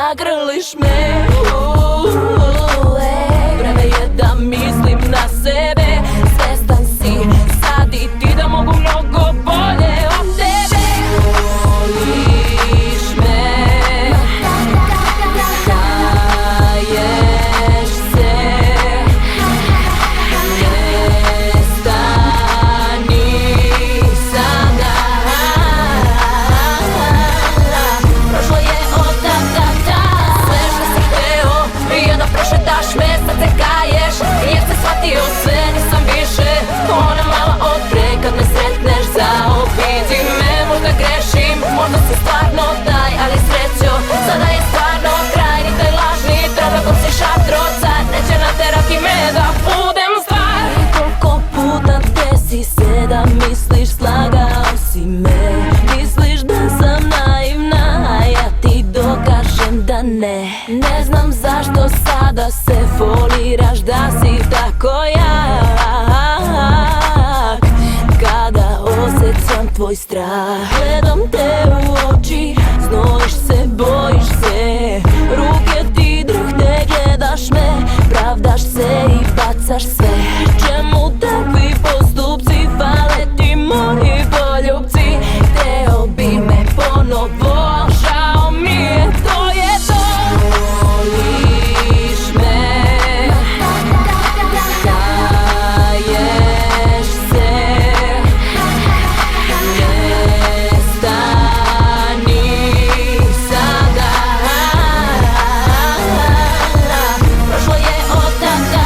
zagrliš me. Vreme je da mislim na sebe. Svestan si sad i ti da mogu mnogo bolje od tebe. Voliš me, kaješ se, nestani sada. Prošlo je od tada. Sve što si hteo je da prošetaš me. Sad se kaješ jer se shvatio sve. Nisam više ona mala od pre. Kad me sretneš zaobiđi me. Možda grešim, možda si stvarno taj, ali srećo, sada je stvarno kraj. Ni taj lažni trava ko si šatro. Sad neće naterati me da budem stvar. Koliko puta desi se da misliš slagao si me. Misliš da sam naivna, a ja ti dokažem da ne. Ne znam zašto sada se foliraš da si tako jak. Kada osjećam tvoj strah, gledam te u oči, znojiš se, bojiš se. Ruke ti drhte, gledaš me, pravdaš se i bacaš sve. Čemu takvi postupci, fale ti moji poljubci. Hteo bi me ponovo, žao mi je, to je to. Voliš me, kaješ se, nestani sada. Prošlo je od tada.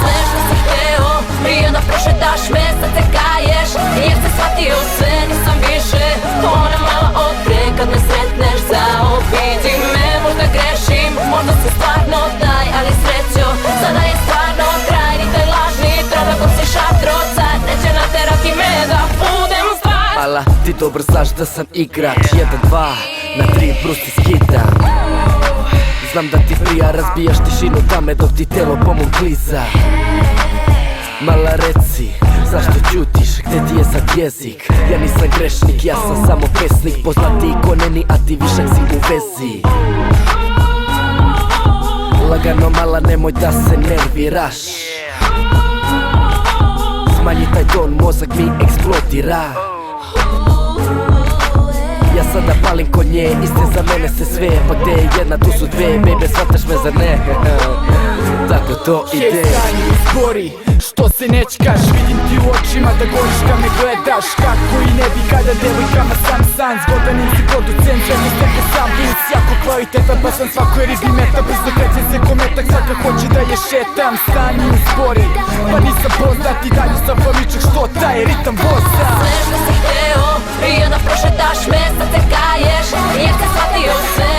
Sve što si hteo je da prošetaš me. Sad se kaješ jer se shvatio sve. Nisam više ona mala od pre. Kad me sretneš zaobiđi me. Možda grešim, možda si stvarno taj, ali srećo, sada je stvarno kraj. Ni taj lažni trava ko si šatro. Sad neće naterati me da budem stvar. Ala, ti dobro znaš da sam igrač. 1, 2, na 3 brusti skidam. Znam da ti prija, razbijaš tišinu tame dok ti telo po mom kliza. Mala reci, zašto ćutiš, gde ti je sad jezik? Ja nisam grešnik, ja sam samo pesnik. Poznati ko neni, a ti višak si u vezi. Lagano mala, nemoj da se nerviraš. Smanji taj ton, mozak mi eksplodira. Ja sada palim ko nje, iste za mene se sve. Pa gde je jedna, tu su dve, bebe, shvataš me za ne. Tako to ide. Hej, stani, zbori, što se nečkaš? Vidim ti u očima da goriš kad me gledaš. Kako i ne bi kada devojkama sam san. Zgodanim si producent, želim tebe sam. Bili si jako kvalitetan, pa sam svakoj ribi meta. Brzo kreće se kometak, svaka hoće da je šetam. Stani, zbori, pa nisam poznat i dalje sam famičak što taj ritam voza. Sve što si hteo je da prošetaš me. Sad se kaješ jer se shvatio sve.